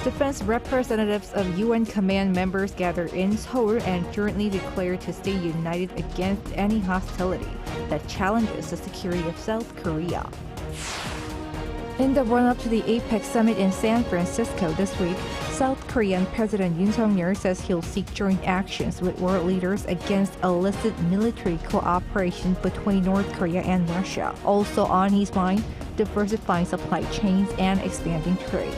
Defense representatives of UN command members gathered in Seoul and jointly declared to stay united against any hostility that challenges the security of South Korea. In the run-up to the APEC summit in San Francisco this week, South Korean President Yoon Suk-yeol says he'll seek joint actions with world leaders against illicit military cooperation between North Korea and Russia. Also on his mind, diversifying supply chains and expanding trade.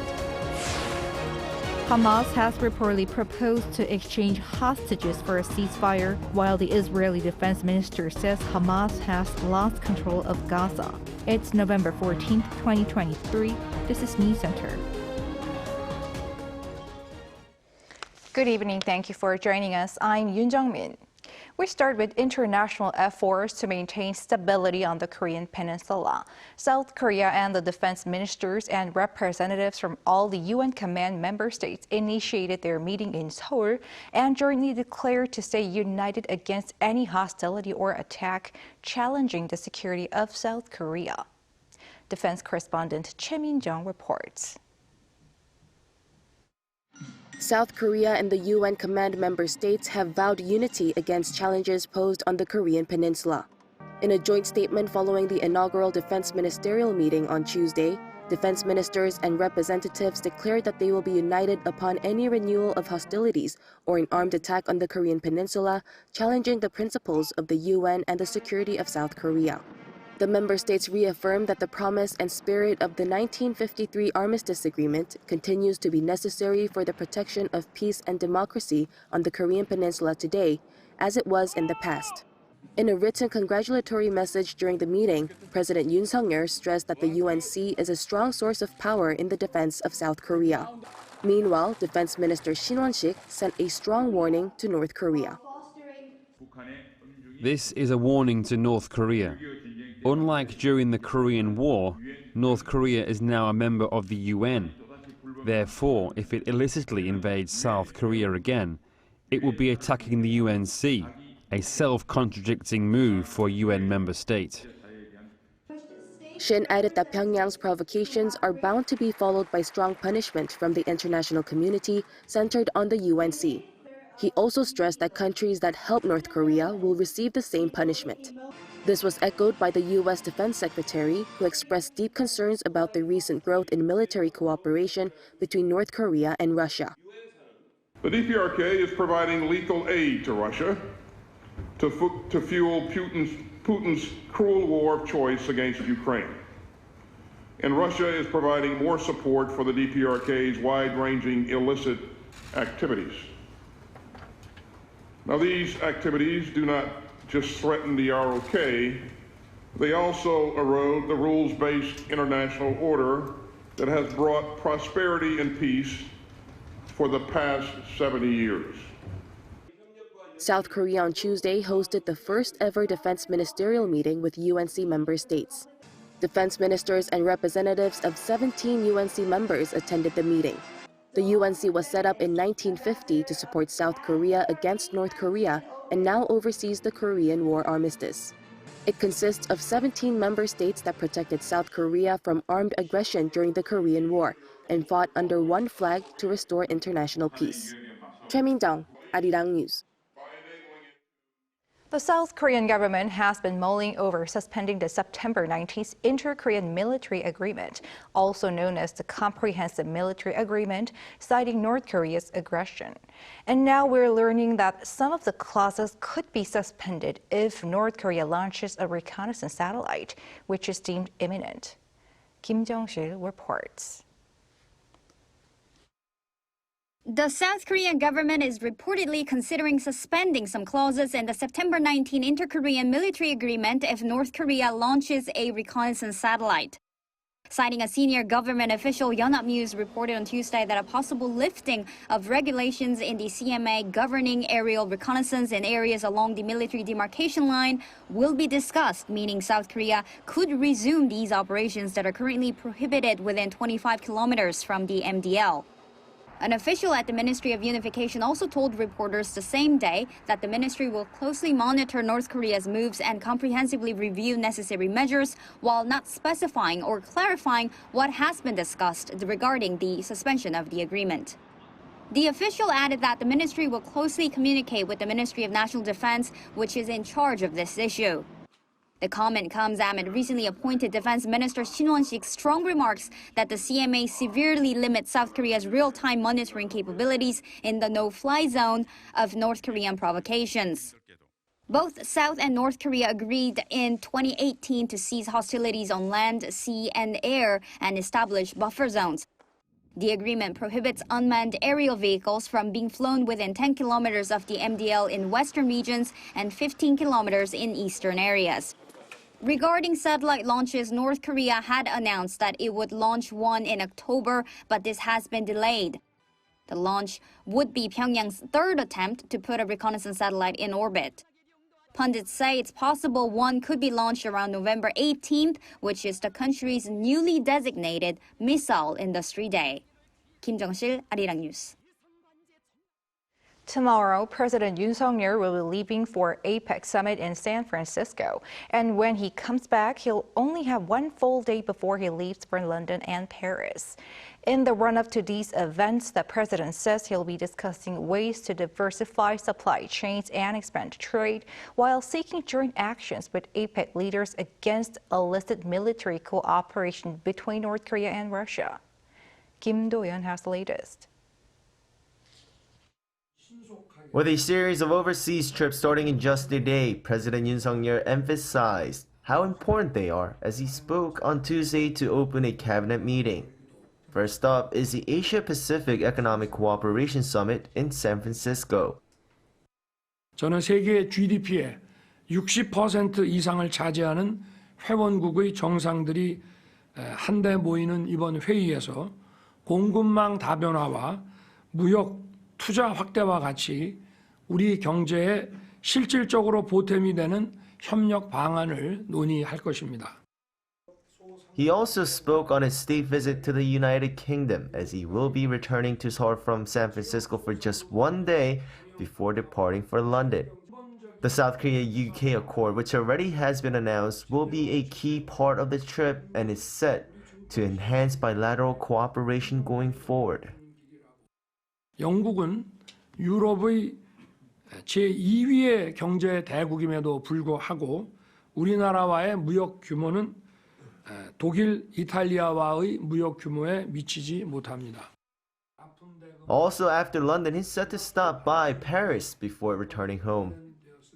Hamas has reportedly proposed to exchange hostages for a ceasefire, while the Israeli defense minister says Hamas has lost control of Gaza. It's November 14, 2023. This is News Center. Good evening. Thank you for joining us. I'm Yoon Jung-min. We start with international efforts to maintain stability on the Korean Peninsula. South Korea and the defense ministers and representatives from all the UN command member states initiated their meeting in Seoul and jointly declared to stay united against any hostility or attack challenging the security of South Korea. Defense correspondent Choi Min-jung reports. South Korea and the UN command member states have vowed unity against challenges posed on the Korean Peninsula. In a joint statement following the inaugural defense ministerial meeting on Tuesday, defense ministers and representatives declared that they will be united upon any renewal of hostilities or an armed attack on the Korean Peninsula, challenging the principles of the UN and the security of South Korea. The member states reaffirmed that the promise and spirit of the 1953 Armistice Agreement continues to be necessary for the protection of peace and democracy on the Korean Peninsula today, as it was in the past. In a written congratulatory message during the meeting, President Yoon Suk-yeol stressed that the UNC is a strong source of power in the defense of South Korea. Meanwhile, Defense Minister Shin Won-sik sent a strong warning to North Korea. This is a warning to North Korea. Unlike during the Korean War, North Korea is now a member of the UN. Therefore, if it illicitly invades South Korea again, it will be attacking the UNC, a self-contradicting move for a UN member state. Shin added that Pyongyang's provocations are bound to be followed by strong punishment from the international community centered on the UNC. He also stressed that countries that help North Korea will receive the same punishment. This was echoed by the U.S. Defense Secretary, who expressed deep concerns about the recent growth in military cooperation between North Korea and Russia. The DPRK is providing lethal aid to Russia to fuel Putin's cruel war of choice against Ukraine. And Russia is providing more support for the DPRK's wide-ranging illicit activities. Now, these activities do not just threaten the ROK, they also erode the rules-based international order that has brought prosperity and peace for the past 70 years. South Korea on Tuesday hosted the first ever defense ministerial meeting with UNC member states. Defense ministers and representatives of 17 UNC members attended the meeting. The UNC was set up in 1950 to support South Korea against North Korea and now oversees the Korean War Armistice. It consists of 17 member states that protected South Korea from armed aggression during the Korean War and fought under one flag to restore international peace. Choi Min-jung, Arirang News. The South Korean government has been mulling over suspending the September 19th InterKorean military agreement, also known as the Comprehensive Military Agreement, citing North Korea's aggression. And now we're learning that some of the clauses could be suspended if North Korea launches a reconnaissance satellite, which is deemed imminent. Kim Jong-sil reports. The South Korean government is reportedly considering suspending some clauses in the September 19 Inter-Korean military agreement if North Korea launches a reconnaissance satellite. Citing a senior government official, Yonhap News reported on Tuesday that a possible lifting of regulations in the CMA governing aerial reconnaissance in areas along the military demarcation line will be discussed, meaning South Korea could resume these operations that are currently prohibited within 25 kilometers from the MDL. An official at the Ministry of Unification also told reporters the same day that the ministry will closely monitor North Korea's moves and comprehensively review necessary measures, while not specifying or clarifying what has been discussed regarding the suspension of the agreement. The official added that the ministry will closely communicate with the Ministry of National Defense, which is in charge of this issue. The comment comes amid recently appointed Defense Minister Shin Won-sik's strong remarks that the CMA severely limits South Korea's real-time monitoring capabilities in the no-fly zone of North Korean provocations. Both South and North Korea agreed in 2018 to cease hostilities on land, sea, and air and establish buffer zones. The agreement prohibits unmanned aerial vehicles from being flown within 10 kilometers of the MDL in western regions and 15 kilometers in eastern areas. Regarding satellite launches, North Korea had announced that it would launch one in October, but this has been delayed. The launch would be Pyongyang's third attempt to put a reconnaissance satellite in orbit. Pundits say it's possible one could be launched around November 18th, which is the country's newly designated Missile Industry Day. Kim Jong-sil, Arirang News. Tomorrow, President Yoon Suk-yeol will be leaving for APEC summit in San Francisco. And when he comes back, he'll only have one full day before he leaves for London and Paris. In the run-up to these events, the president says he'll be discussing ways to diversify supply chains and expand trade, while seeking joint actions with APEC leaders against illicit military cooperation between North Korea and Russia. Kim Do-yeon has the latest. With a series of overseas trips starting in just a day, President Yoon Suk-yeol emphasized how important they are as he spoke on Tuesday to open a cabinet meeting. First up is the Asia-Pacific Economic Cooperation Summit in San Francisco. 저는 세계 GDP의 60% 이상을 차지하는 회원국의 정상들이 한데 모이는 이번 회의에서 공급망 다변화와 무역 투자 확대와 같이 우리 경제에 실질적으로 보탬이 되는 협력 방안을 논의할 것입니다. He also spoke on his state visit to the United Kingdom as he will be returning to Seoul from San Francisco for just one day before departing for London. The South Korea-UK Accord, which already has been announced, will be a key part of the trip and is set to enhance bilateral cooperation going forward. 영국은 유럽의 제2위의 경제 대국임에도 불구하고 우리나라와의 무역 규모는 독일, 이탈리아와의 무역 규모에 미치지 못합니다. Also after London, he's set to stop by Paris before returning home.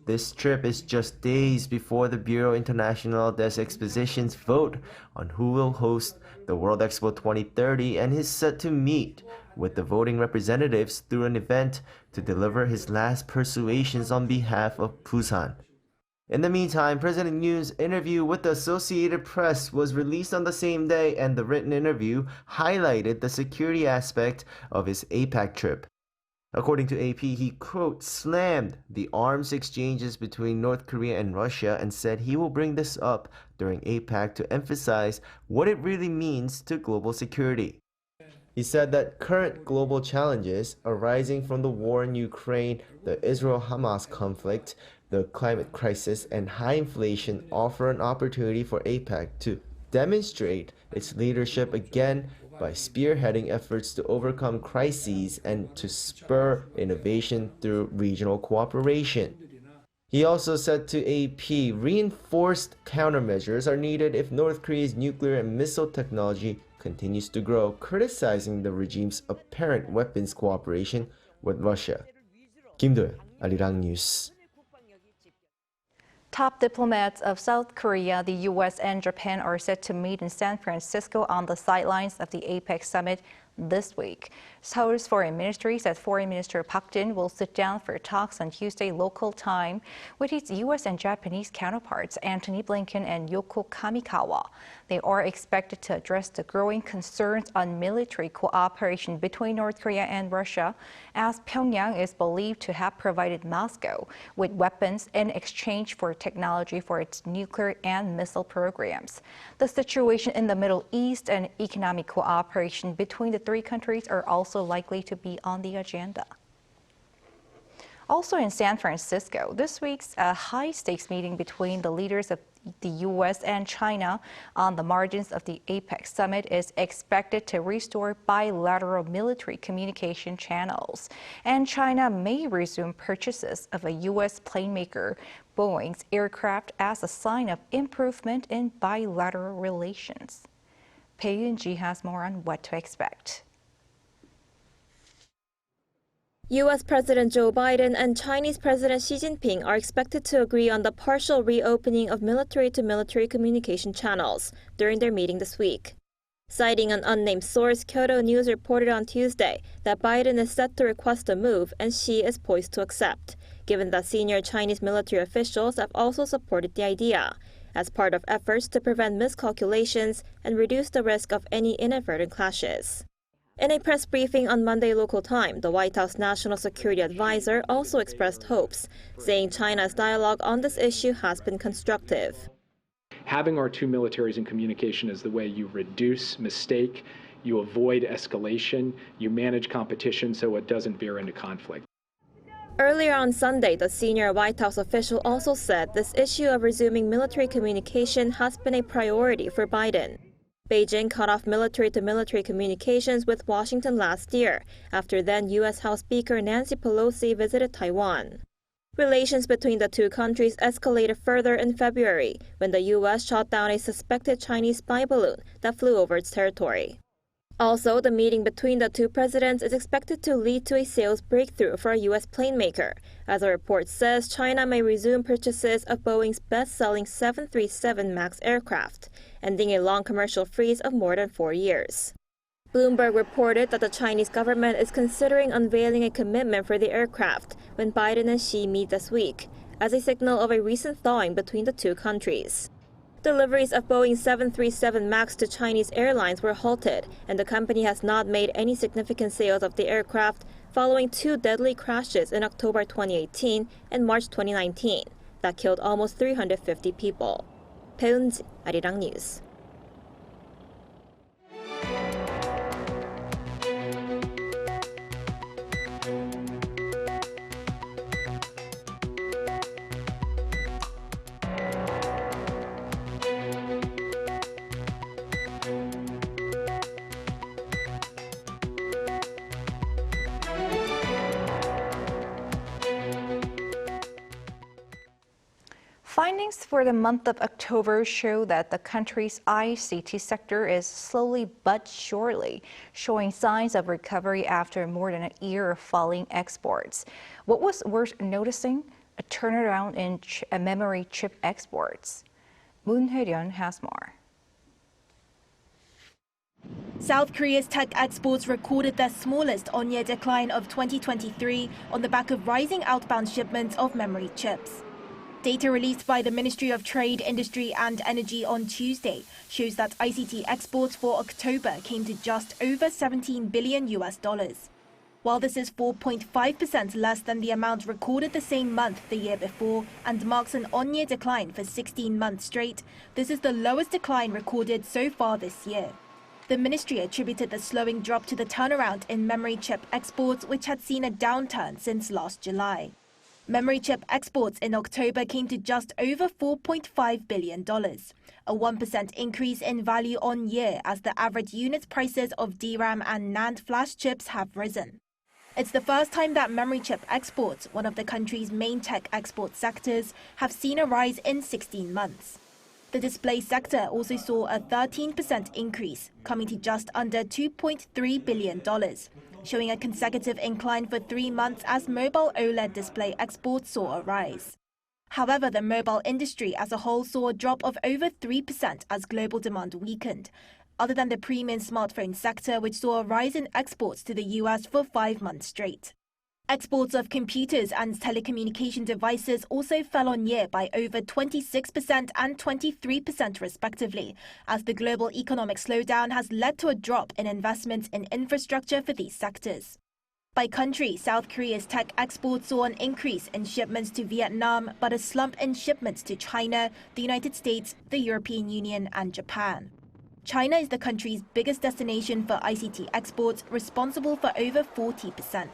This trip is just days before the Bureau International des Expositions vote on who will host the World Expo 2030, and he's set to meet with the voting representatives through an event to deliver his last persuasions on behalf of Busan. In the meantime, President Yoon's interview with the Associated Press was released on the same day, and the written interview highlighted the security aspect of his APEC trip. According to AP, he, quote, slammed the arms exchanges between North Korea and Russia and said he will bring this up during APEC to emphasize what it really means to global security. He said that current global challenges arising from the war in Ukraine, the Israel-Hamas conflict, the climate crisis, and high inflation offer an opportunity for APEC to demonstrate its leadership again by spearheading efforts to overcome crises and to spur innovation through regional cooperation. He also said to AP, reinforced countermeasures are needed if North Korea's nuclear and missile technology continues to grow, criticizing the regime's apparent weapons cooperation with Russia. Kim Do-yeon, Arirang News. Top diplomats of South Korea, the U.S. and Japan are set to meet in San Francisco on the sidelines of the APEC summit this week. Seoul's foreign ministry says Foreign Minister Park Jin will sit down for talks on Tuesday local time with his U.S. and Japanese counterparts Antony Blinken and Yoko Kamikawa. They are expected to address the growing concerns on military cooperation between North Korea and Russia, as Pyongyang is believed to have provided Moscow with weapons in exchange for technology for its nuclear and missile programs. The situation in the Middle East and economic cooperation between the three countries are also likely to be on the agenda. Also in San Francisco, this week's high-stakes meeting between the leaders of the U.S. and China on the margins of the APEC summit is expected to restore bilateral military communication channels. And China may resume purchases of a U.S. plane maker Boeing's aircraft as a sign of improvement in bilateral relations. Pei Yun-ji has more on what to expect. U.S. President Joe Biden and Chinese President Xi Jinping are expected to agree on the partial reopening of military-to-military communication channels during their meeting this week. Citing an unnamed source, Kyodo News reported on Tuesday that Biden is set to request a move and Xi is poised to accept, given that senior Chinese military officials have also supported the idea, as part of efforts to prevent miscalculations and reduce the risk of any inadvertent clashes. In a press briefing on Monday local time, the White House National Security Advisor also expressed hopes, saying China's dialogue on this issue has been constructive. Having our two militaries in communication is the way you reduce mistake, you avoid escalation, you manage competition so it doesn't veer into conflict. Earlier on Sunday, the senior White House official also said this issue of resuming military communication has been a priority for Biden. Beijing cut off military-to-military communications with Washington last year, after then U.S. House Speaker Nancy Pelosi visited Taiwan. Relations between the two countries escalated further in February, when the U.S. shot down a suspected Chinese spy balloon that flew over its territory. Also, the meeting between the two presidents is expected to lead to a sales breakthrough for a U.S. plane maker. As a report says, China may resume purchases of Boeing's best-selling 737 MAX aircraft, ending a long commercial freeze of more than 4 years. Bloomberg reported that the Chinese government is considering unveiling a commitment for the aircraft when Biden and Xi meet this week, as a signal of a recent thawing between the two countries. Deliveries of Boeing 737 MAX to Chinese airlines were halted, and the company has not made any significant sales of the aircraft following two deadly crashes in October 2018 and March 2019 that killed almost 350 people. Pei Yun-ji, Arirang News. Findings for the month of October show that the country's ICT sector is slowly but surely showing signs of recovery after more than a year of falling exports. What was worth noticing? A turnaround in memory chip exports. MyungHoUrges has more. South Korea's tech exports recorded their smallest on-year decline of 2023 on the back of rising outbound shipments of memory chips. Data released by the Ministry of Trade, Industry and Energy on Tuesday shows that ICT exports for October came to just over $17 billion. While this is 4.5% less than the amount recorded the same month the year before and marks an on-year decline for 16 months straight, this is the lowest decline recorded so far this year. The ministry attributed the slowing drop to the turnaround in memory chip exports, which had seen a downturn since last July. Memory chip exports in October came to just over $4.5 billion, a 1% increase in value on year as the average unit prices of DRAM and NAND flash chips have risen. It's the first time that memory chip exports, one of the country's main tech export sectors, have seen a rise in 16 months. The display sector also saw a 13% increase, coming to just under $2.3 billion, showing a consecutive incline for 3 months as mobile OLED display exports saw a rise. However, the mobile industry as a whole saw a drop of over 3% as global demand weakened, other than the premium smartphone sector, which saw a rise in exports to the US for 5 months straight. Exports of computers and telecommunication devices also fell on year by over 26% and 23% respectively, as the global economic slowdown has led to a drop in investments in infrastructure for these sectors. By country, South Korea's tech exports saw an increase in shipments to Vietnam, but a slump in shipments to China, the United States, the European Union and Japan. China is the country's biggest destination for ICT exports, responsible for over 40%.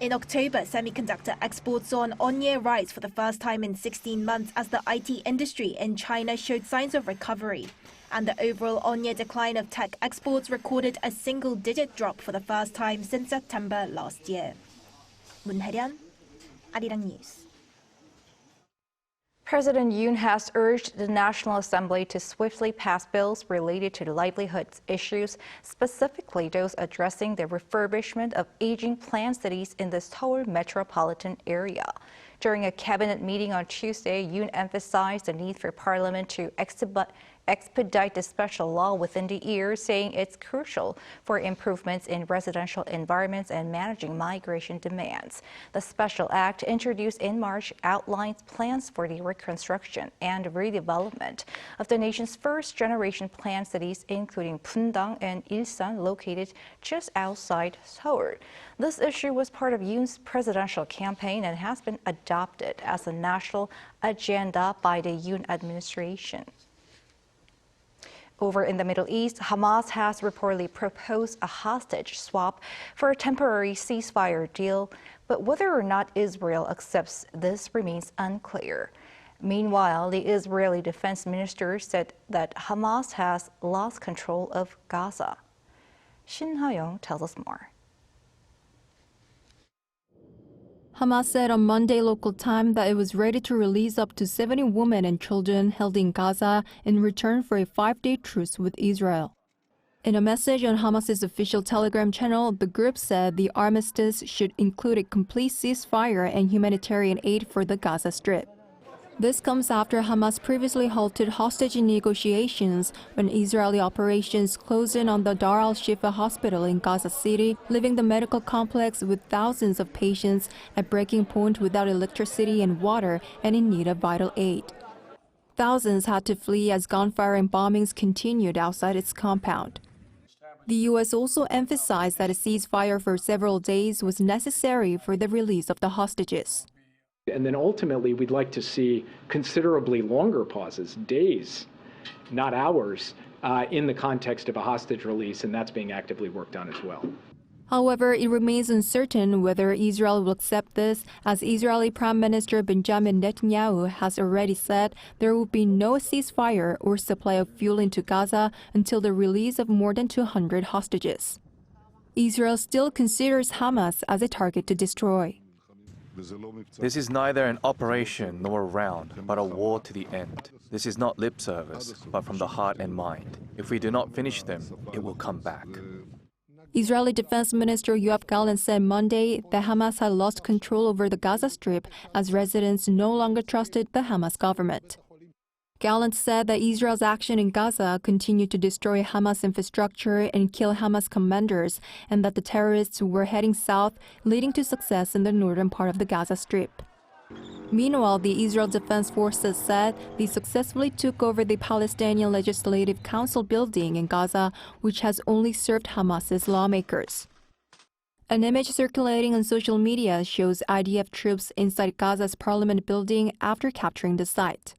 In October, semiconductor exports saw an on-year rise for the first time in 16 months as the IT industry in China showed signs of recovery. And the overall on-year decline of tech exports recorded a single-digit drop for the first time since September last year. 문혜련, Arirang News. President Yoon has urged the National Assembly to swiftly pass bills related to livelihoods issues, specifically those addressing the refurbishment of aging planned cities in the Seoul metropolitan area. During a cabinet meeting on Tuesday, Yoon emphasized the need for Parliament to expedite the special law within the year, saying it's crucial for improvements in residential environments and managing migration demands. The special act, introduced in March, outlines plans for the reconstruction and redevelopment of the nation's first-generation planned cities, including Pundong and Ilsan, located just outside Seoul. This issue was part of Yoon's presidential campaign and has been adopted as a national agenda by the Yoon administration. Over in the Middle East, Hamas has reportedly proposed a hostage swap for a temporary ceasefire deal, but whether or not Israel accepts this remains unclear. Meanwhile, the Israeli defense minister said that Hamas has lost control of Gaza. Shin Ha-young tells us more. Hamas said on Monday local time that it was ready to release up to 70 women and children held in Gaza in return for a 5-day truce with Israel. In a message on Hamas's official Telegram channel, the group said the armistice should include a complete ceasefire and humanitarian aid for the Gaza Strip. This comes after Hamas previously halted hostage negotiations when Israeli operations closed in on the Dar al-Shifa hospital in Gaza City, leaving the medical complex with thousands of patients at breaking point without electricity and water and in need of vital aid. Thousands had to flee as gunfire and bombings continued outside its compound. The U.S. also emphasized that a ceasefire for several days was necessary for the release of the hostages. And then ultimately, we'd like to see considerably longer pauses, days, not hours, in the context of a hostage release, and that's being actively worked on as well. However, it remains uncertain whether Israel will accept this, as Israeli Prime Minister Benjamin Netanyahu has already said there will be no ceasefire or supply of fuel into Gaza until the release of more than 200 hostages. Israel still considers Hamas as a target to destroy. This is neither an operation nor a round, but a war to the end. This is not lip service, but from the heart and mind. If we do not finish them, it will come back. Israeli Defense Minister Yoav Gallant said Monday that Hamas had lost control over the Gaza Strip as residents no longer trusted the Hamas government. Gallant said that Israel's action in Gaza continued to destroy Hamas infrastructure and kill Hamas commanders, and that the terrorists were heading south, leading to success in the northern part of the Gaza Strip. Meanwhile, the Israel Defense Forces said they successfully took over the Palestinian Legislative Council building in Gaza, which has only served Hamas's lawmakers. An image circulating on social media shows IDF troops inside Gaza's parliament building after capturing the site.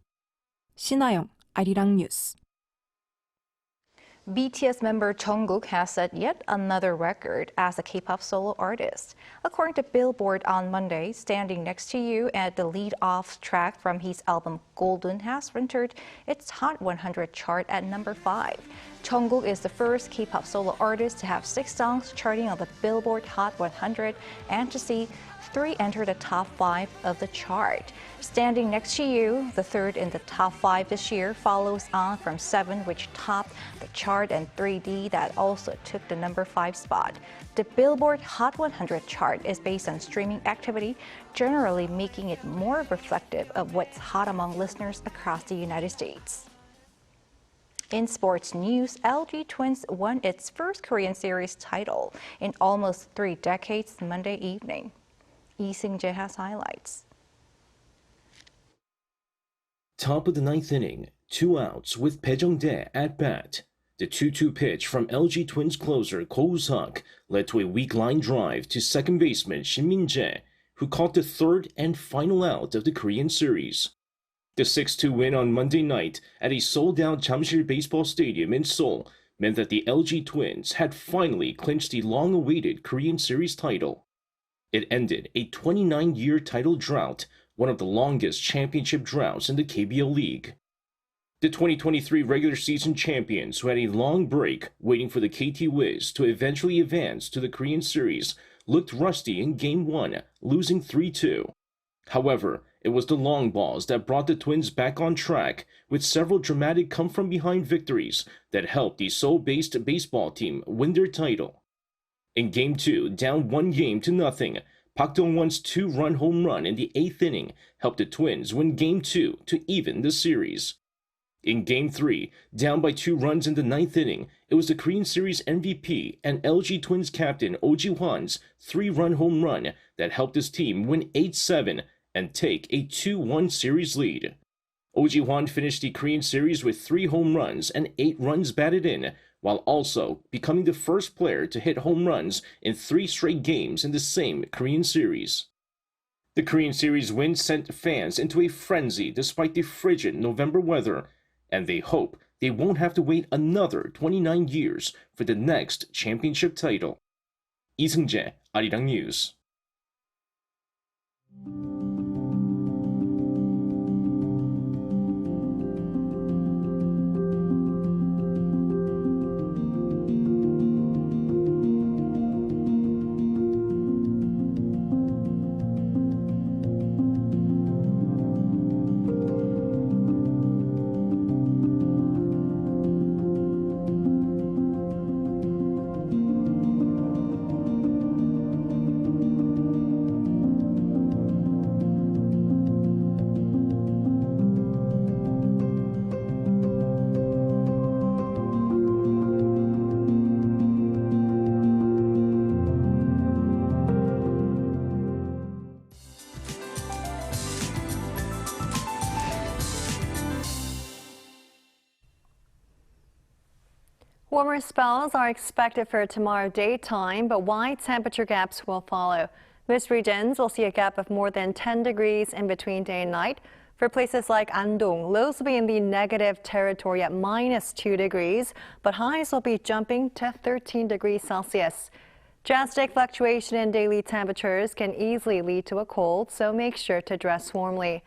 Shin Ha-young, Arirang News. BTS member Jungkook has set yet another record as a K-pop solo artist. According to Billboard on Monday, Standing Next to You and the lead-off track from his album Golden has entered its Hot 100 chart at number 5. Jungkook is the first K-pop solo artist to have 6 songs charting on the Billboard Hot 100 and to see 3 enter the top 5 of the chart. Standing Next to You, the third in the top 5 this year, follows on from 7, which topped the chart, and 3D that also took the number 5 spot. The Billboard Hot 100 chart is based on streaming activity, generally making it more reflective of what's hot among listeners across the United States. In sports news, LG Twins won its first Korean series title in almost 3 decades Monday evening. Lee Seung-jae has highlights. Top of the 9th inning, 2 outs with Bae Jung-dae at bat. The 2-2 pitch from LG Twins closer Ko Woo-seok led to a weak line drive to second baseman Shin Min-jae, who caught the third and final out of the Korean series. The 6-2 win on Monday night at a sold-out Jamsil Baseball Stadium in Seoul meant that the LG Twins had finally clinched the long-awaited Korean Series title. It ended a 29-year title drought, one of the longest championship droughts in the KBL League. The 2023 regular season champions, who had a long break waiting for the KT Wiz to eventually advance to the Korean Series, looked rusty in Game 1, losing 3-2. However, it was the long balls that brought the Twins back on track, with several dramatic come-from-behind victories that helped the Seoul-based baseball team win their title. In Game 2, down 1-0, Park Dong-won's 2-run home run in the 8th inning helped the Twins win Game 2 to even the series. In Game 3, down by 2 runs in the 9th inning, it was the Korean Series MVP and LG Twins captain Oh Ji-hwan's 3-run home run that helped his team win 8-7 and take a 2-1 series lead. Oh Ji-hwan finished the Korean Series with 3 home runs and 8 runs batted in, while also becoming the first player to hit home runs in 3 straight games in the same Korean Series. The Korean Series win sent fans into a frenzy despite the frigid November weather, and they hope they won't have to wait another 29 years for the next championship title. 이승재, Arirang News. Warmer spells are expected for tomorrow daytime, but wide temperature gaps will follow. Most regions will see a gap of more than 10 degrees in between day and night. For places like Andong, lows will be in the negative territory at -2 degrees, but highs will be jumping to 13 degrees Celsius. Drastic fluctuation in daily temperatures can easily lead to a cold, so make sure to dress warmly.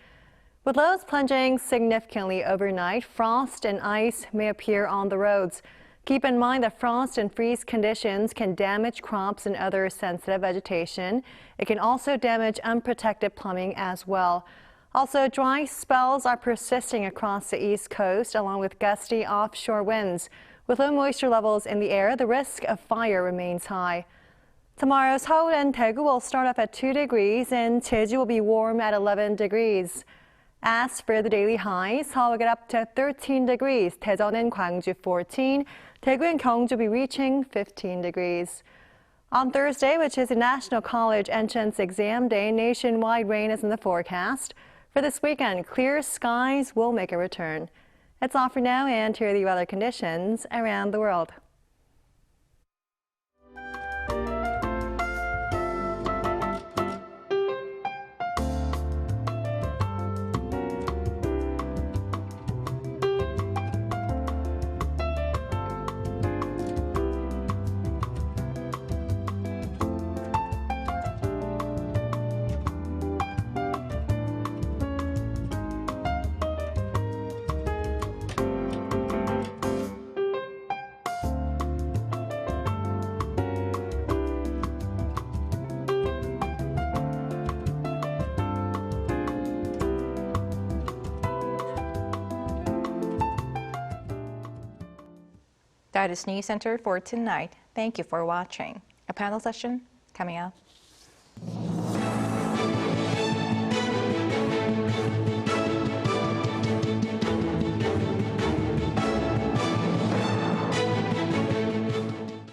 With lows plunging significantly overnight, frost and ice may appear on the roads. Keep in mind that frost and freeze conditions can damage crops and other sensitive vegetation. It can also damage unprotected plumbing as well. Also, dry spells are persisting across the East Coast, along with gusty offshore winds. With low moisture levels in the air, the risk of fire remains high. Tomorrow, Seoul and Daegu will start off at 2 degrees, and Jeju will be warm at 11 degrees. As for the daily highs, Seoul will get up to 13 degrees, Daejeon and Gwangju 14, Daegu and Gyeongju will be reaching 15 degrees. On Thursday, which is the National College Entrance Exam Day, nationwide rain is in the forecast. For this weekend, clear skies will make a return. That's all for now, and here are the weather conditions around the world. That is News Center for tonight. Thank you for watching. A panel session coming up.